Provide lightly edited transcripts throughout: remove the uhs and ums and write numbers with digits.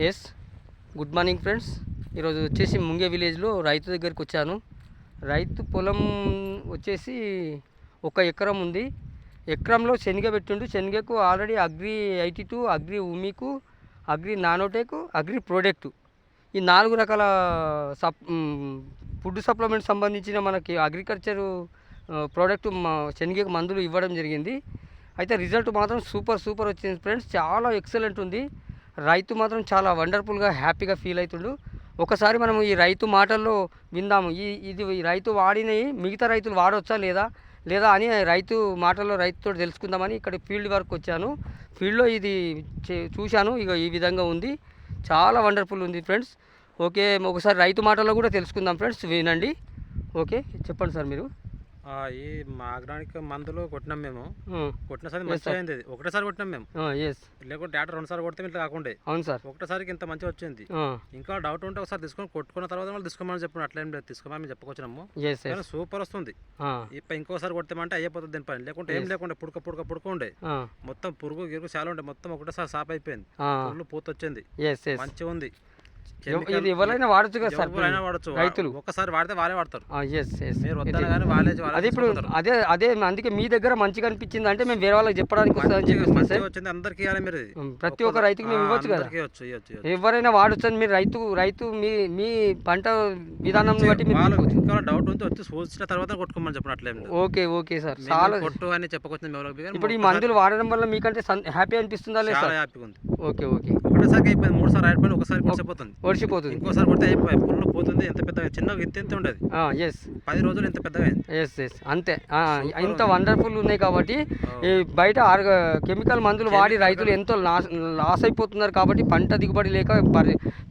Yes good morning friends. ఈరోజు వచ్చేసి ముంగే విలేజ్లో రైతు దగ్గరికి వచ్చాను. రైతు పొలం వచ్చేసి 1 ఎకరం ఉంది. ఎకరంలో శనగ పెట్టిండు. శనగకు ఆల్రెడీ అగ్రి 82, అగ్రి ఉమికు, అగ్రి నానోటెక్, అగ్రి ప్రోడక్ట్ ఈ 4 రకాల ఫుడ్ సప్లిమెంట్ సంబంధించిన మనకి అగ్రికల్చర్ ప్రోడక్ట్ శనగకు మందులు ఇవ్వడం జరిగింది. అయితే రిజల్ట్ మాత్రం సూపర్ వచ్చింది ఫ్రెండ్స్. చాలా ఎక్సలెంట్ ఉంది. రైతు మాత్రం చాలా వండర్ఫుల్గా హ్యాపీగా ఫీల్ అవుతుండు. ఒకసారి మనం ఈ రైతు మాటల్లో విందాము. ఈ రైతు వాడినవి మిగతా రైతులు వాడవచ్చా లేదా అని రైతు మాటల్లో రైతుతో తెలుసుకుందామని ఇక్కడ ఫీల్డ్ వరకు వచ్చాను. ఫీల్డ్లో ఇది చూశాను. ఇక ఈ విధంగా ఉంది. చాలా వండర్ఫుల్ ఉంది ఫ్రెండ్స్. ఓకే, ఒకసారి రైతు మాటల్లో కూడా తెలుసుకుందాం ఫ్రెండ్స్. వినండి. ఓకే, చెప్పండి సార్ మీరు. ఈ ఆర్గానిక్ మందులు కొట్టినాం మేము. కొట్టినసారి మంచిగా అయింది. ఒకటేసారి కొట్టినాం మేము. లేకుంటే డేటా 2 సార్లు కొడితే ఇట్లా కాకుండా. అవును సార్, ఒకటేసారికి ఇంత మంచిగా వచ్చింది. ఇంకా డౌట్ ఉంటే ఒకసారి తీసుకొని కొట్టుకున్న తర్వాత మళ్ళీ తీసుకోమని చెప్పిన అట్లేం లేదు, తీసుకోమని మేము చెప్పుకొచ్చినాము. సూపర్ వస్తుంది. ఇప్పుడు ఇంకోసారి కొడితేమంటే అయిపోతుంది దీని పని. లేకుంటే ఏం లేకుండా పుడక ఉండే మొత్తం పురుగు గిరుగు చాలా ఉండే, మొత్తం ఒకటేసారి సాప్ అయిపోయింది. పుల్లు పూత వచ్చింది, మంచిగా ఉంది. ఇది ఎవరైనా వాడచ్చు కదా సార్, వాడచ్చు. రైతులు ఒకసారి వాడితే వాళ్ళే వాడతారు. అదే ఇప్పుడు అదే అందుకే మీ దగ్గర మంచిగా అనిపించింది అంటే మేము వేరే వాళ్ళకి చెప్పడానికి వచ్చింది. అందరికి ప్రతి ఒక్క రైతుకి మేము ఇవ్వచ్చు కదా, ఎవరైనా వాడచ్చు అని మీరు రైతు మీ పంట విధానం బట్టి ఇంకా డౌట్ ఉంటే వచ్చి చూసిన తర్వాత కొట్టుకోమని చెప్పినట్లేదు. ఓకే సార్, చాలా కొట్టు అని చెప్పకొచ్చింది. ఇప్పుడు ఈ మందులు వాడడం వల్ల మీకంటే హ్యాపీ అనిపిస్తుందా లేదా? చాలా హ్యాపీగా ఉంది. ఓకే ఒకటేసారి అయిపోయింది. 3 సార్లు అయిపోయింది. ఒకసారి ఒడిచిపోతుంది. ఇంకోసారి కొడితే అయిపోయి పుల్లు పోతుంది. ఎంత పెద్దగా చిన్నగా ఇంత ఉండదు. 10 రోజులు ఇంత పెద్దగా అంతే. ఇంత వండర్ఫుల్ ఉన్నాయి కాబట్టి ఈ బయట కెమికల్ మందులు వాడి రైతులు ఎంతో లాస్ అయిపోతున్నారు. కాబట్టి పంట దిగుబడి లేక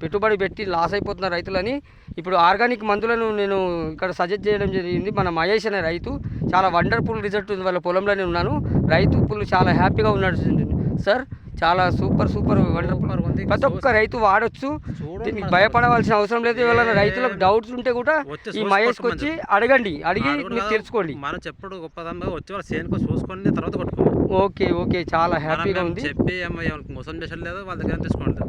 పెట్టుబడి పెట్టి లాస్ అయిపోతున్నారు రైతులని. ఇప్పుడు ఆర్గానిక్ మందులను నేను ఇక్కడ సజెస్ట్ చేయడం జరిగింది. మన మహేష్ అనే రైతు చాలా వండర్ఫుల్ రిజల్ట్ ఉంది. వాళ్ళ పొలంలోనే ఉన్నాను. రైతు పుల్లు చాలా హ్యాపీగా ఉన్నాడు సార్. చాలా సూపర్ వండర్ఫుల్ ఉంది. ప్రతి ఒక్క రైతు వాడొచ్చు. దీనికి భయపడవలసిన అవసరం లేదు. ఎవరైనా రైతులకు డౌట్స్ ఉంటే కూడా ఈ మహేష్కి వచ్చి అడిగి మీరు తెలుసుకోండి. మనం చెప్పుడు గొప్పదమ్మా వచ్చి వాళ్ళ సేనుకో చూసుకొని తర్వాత కొట్టుకోండి. ఓకే, చాలా హ్యాపీగా ఉంది. చెప్పి మోసం చేసేది లేదు, వాళ్ళ దగ్గర తీసుకోండి.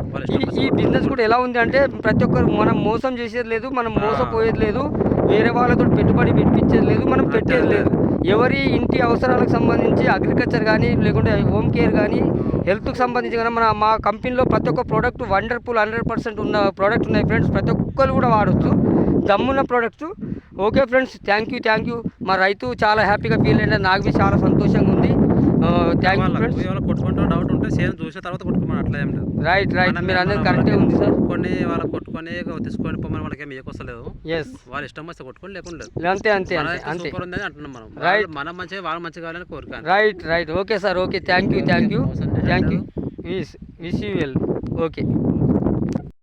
ఈ బిజినెస్ కూడా ఎలా ఉంది అంటే ప్రతి ఒక్కరు మనం మోసం చేసేది లేదు, మనం మోసపోయేది లేదు, వేరే వాళ్ళతో పెట్టుబడి పెట్టించేది లేదు, మనం పెట్టేది లేదు. ఎవరి ఇంటి అవసరాలకు సంబంధించి అగ్రికల్చర్ కానీ లేకుంటే హోమ్ కేర్ కానీ హెల్త్కి సంబంధించి కానీ మా కంపెనీలో ప్రతి ఒక్క ప్రోడక్ట్ వండర్ఫుల్ 100% ఉన్న ప్రోడక్ట్ ఉన్నాయి ఫ్రెండ్స్. ప్రతి ఒక్కరు కూడా వాడచ్చు, దమ్మున్న products. Okay friends, thank you. మా రైతు చాలా హ్యాపీగా ఫీల్ అయ్యాడు. నాకు చాలా సంతోషంగా ఉంది. Thank you friends. కొట్టుకుంటూ డౌట్ ఉంటే సేమ్ చూసిన తర్వాత కొట్టుకోమని అట్లా ఏం లేదు. రైట్ మీరు అందరూ కరెక్టే ఉంది సార్. కొన్ని వాళ్ళకి కొట్టుకొని తీసుకొని పోమని వాళ్ళకి ఏమి ఏకొస్తలేదు. వాళ్ళ ఇష్టం వస్తే కొట్టుకొని లేకుండా అంతే సూపర్ ఉందని అంటున్నాం మనం. రైట్, మనం మంచిగా వాళ్ళు మంచిగా కావాలని కోరిక. Right okay sir. Okay, thank you. Wish you well. Okay.